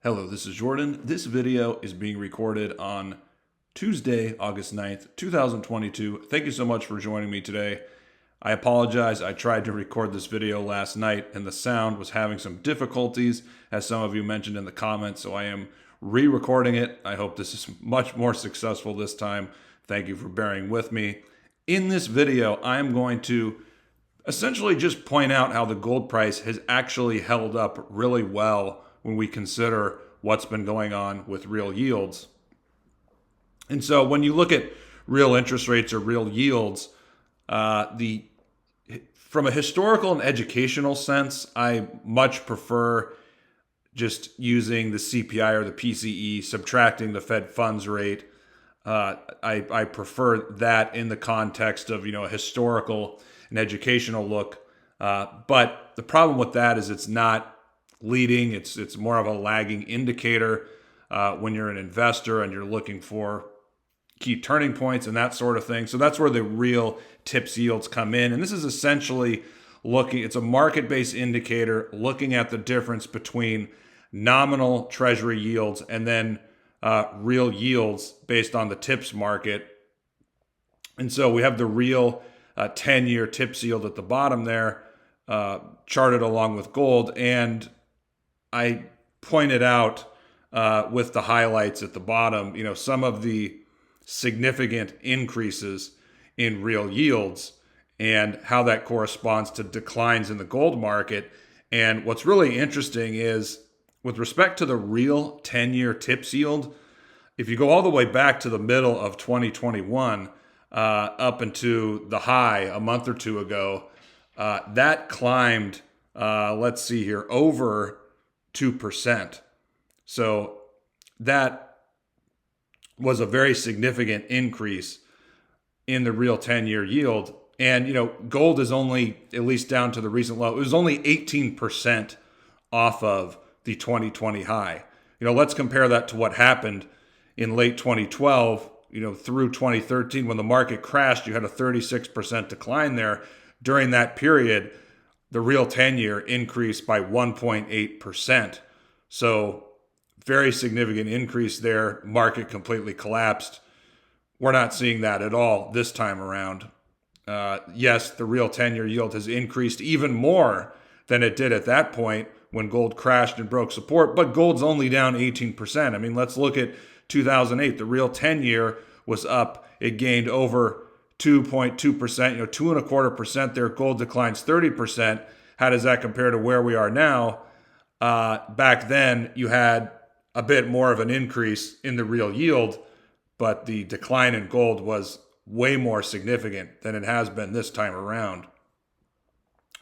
Hello, this is Jordan. This video is being recorded on Tuesday, August 9th, 2022. Thank you so much for joining me today. I apologize. I tried to record this video last night and the sound was having some difficulties, as some of you mentioned in the comments, so I am re-recording it. I hope this is much more successful this time. Thank you for bearing with me. In this video, I am going to essentially just point out how the gold price has actually held up really well when we consider what's been going on with real yields. And so when you look at real interest rates or real yields, from a historical and educational sense, I much prefer just using the CPI or the PCE, subtracting the Fed funds rate. I prefer that in the context of a historical and educational look. But the problem with that is it's not leading. It's more of a lagging indicator when you're an investor and you're looking for key turning points and that sort of thing. So that's where the real TIPS yields come in. And this is essentially it's a market-based indicator looking at the difference between nominal treasury yields and then real yields based on the TIPS market. And so we have the real 10-year TIPS yield at the bottom there, charted along with gold. And I pointed out with the highlights at the bottom, some of the significant increases in real yields and how that corresponds to declines in the gold market. And what's really interesting is with respect to the real 10-year TIPS yield, if you go all the way back to the middle of 2021, up into the high a month or two ago, that climbed, let's see here, over 2%. So that was a very significant increase in the real 10-year yield. And, gold is only, at least down to the recent low, it was only 18% off of the 2020 high. Let's compare that to what happened in late 2012, through 2013 when the market crashed. You had a 36% decline there. During that period, the real 10-year increased by 1.8%. So very significant increase there. Market completely collapsed. We're not seeing that at all this time around. Yes, the real 10-year yield has increased even more than it did at that point when gold crashed and broke support, but gold's only down 18%. I mean, let's look at 2008. The real 10-year was up. It gained over 2.2%, 2.25% there. Gold declines 30%. How does that compare to where we are now? Back then, you had a bit more of an increase in the real yield, but the decline in gold was way more significant than it has been this time around.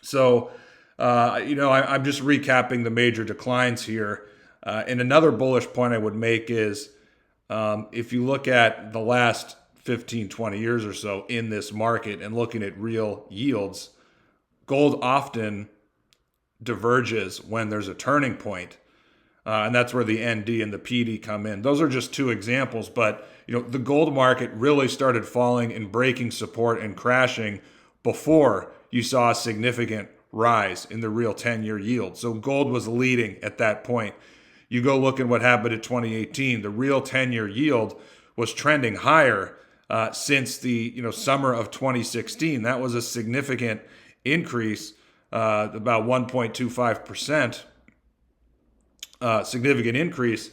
So, I'm just recapping the major declines here. And another bullish point I would make is if you look at the last 15, 20 years or so in this market and looking at real yields, gold often diverges when there's a turning point. And that's where the ND and the PD come in. Those are just two examples, but the gold market really started falling and breaking support and crashing before you saw a significant rise in the real 10-year yield. So gold was leading at that point. You go look at what happened in 2018. The real 10-year yield was trending higher since the summer of 2016. That was a significant increase, about 1.25%. Significant increase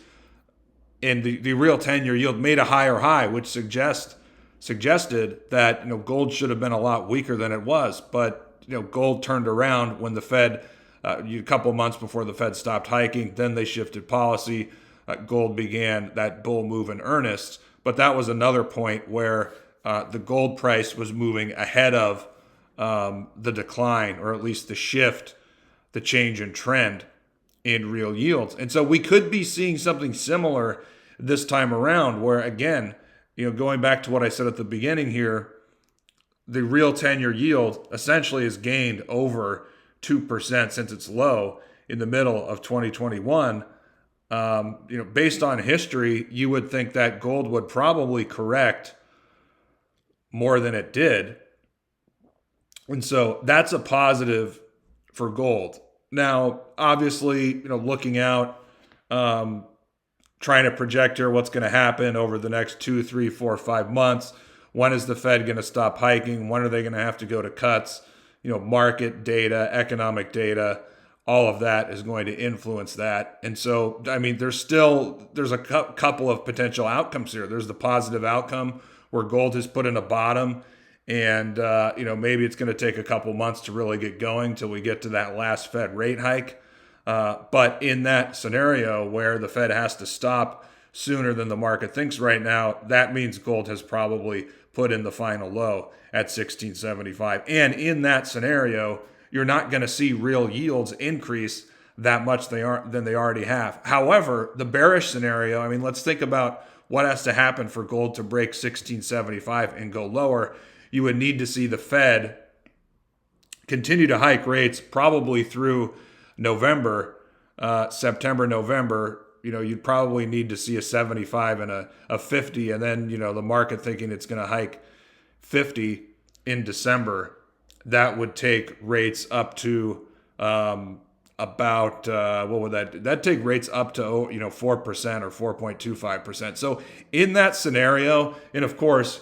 in the real 10-year yield made a higher high, which suggested that gold should have been a lot weaker than it was. But gold turned around when the Fed, a couple months before the Fed stopped hiking, then they shifted policy. Gold began that bull move in earnest. But that was another point where the gold price was moving ahead of the decline, or at least the shift, the change in trend in real yields. And so we could be seeing something similar this time around where, again, going back to what I said at the beginning here, the real 10-year yield essentially has gained over 2% since its low in the middle of 2021. Based on history, you would think that gold would probably correct more than it did. And so that's a positive for gold. Now, obviously, looking out trying to project here what's going to happen over the next 2, 3, 4, 5 months. When is the Fed going to stop hiking? When are they going to have to go to cuts? Market data, economic data, all of that is going to influence that. And so, I mean, there's a couple of potential outcomes here. There's the positive outcome where gold has put in a bottom, and maybe it's going to take a couple months to really get going till we get to that last Fed rate hike. But in that scenario where the Fed has to stop sooner than the market thinks right now, that means gold has probably put in the final low at 1675. And in that scenario, you're not going to see real yields increase that much than they already have. However, the bearish scenario, I mean, let's think about what has to happen for gold to break 1675 and go lower. You would need to see the Fed continue to hike rates probably through November, September, November. You'd probably need to see a 75 and a 50, and then, the market thinking it's going to hike 50 in December. That would take rates up to about, what would that'd take rates up to 4% or 4.25%. So in that scenario, and of course,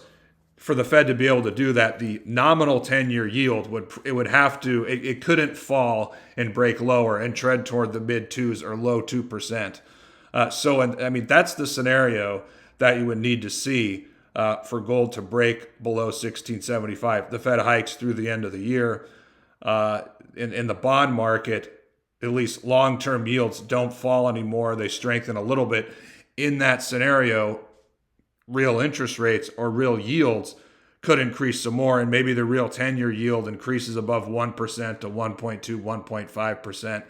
for the Fed to be able to do that, the nominal 10-year yield it couldn't fall and break lower and tread toward the mid 2s or low 2%. That's the scenario that you would need to see for gold to break below 1675. The Fed hikes through the end of the year. In the bond market, at least long-term yields don't fall anymore. They strengthen a little bit. In that scenario, real interest rates or real yields could increase some more, and maybe the real 10-year yield increases above 1% to 1.2, 1.5%.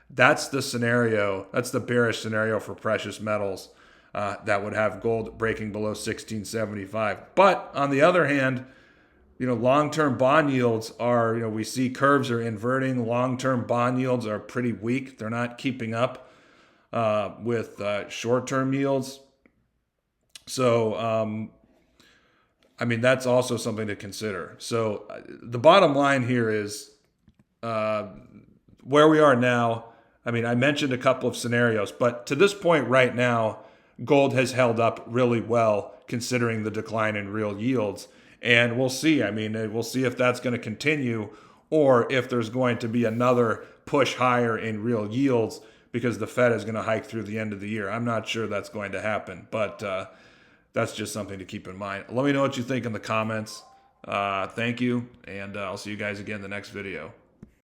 That's the scenario. That's the bearish scenario for precious metals that would have gold breaking below 1675. But on the other hand, long-term bond yields are, we see curves are inverting. Long-term bond yields are pretty weak. They're not keeping up with short-term yields. So, that's also something to consider. So the bottom line here is where we are now. I mentioned a couple of scenarios, but to this point right now, gold has held up really well considering the decline in real yields. And we'll see. We'll see if that's going to continue or if there's going to be another push higher in real yields because the Fed is going to hike through the end of the year. I'm not sure that's going to happen, but that's just something to keep in mind. Let me know what you think in the comments. Thank you, and I'll see you guys again in the next video.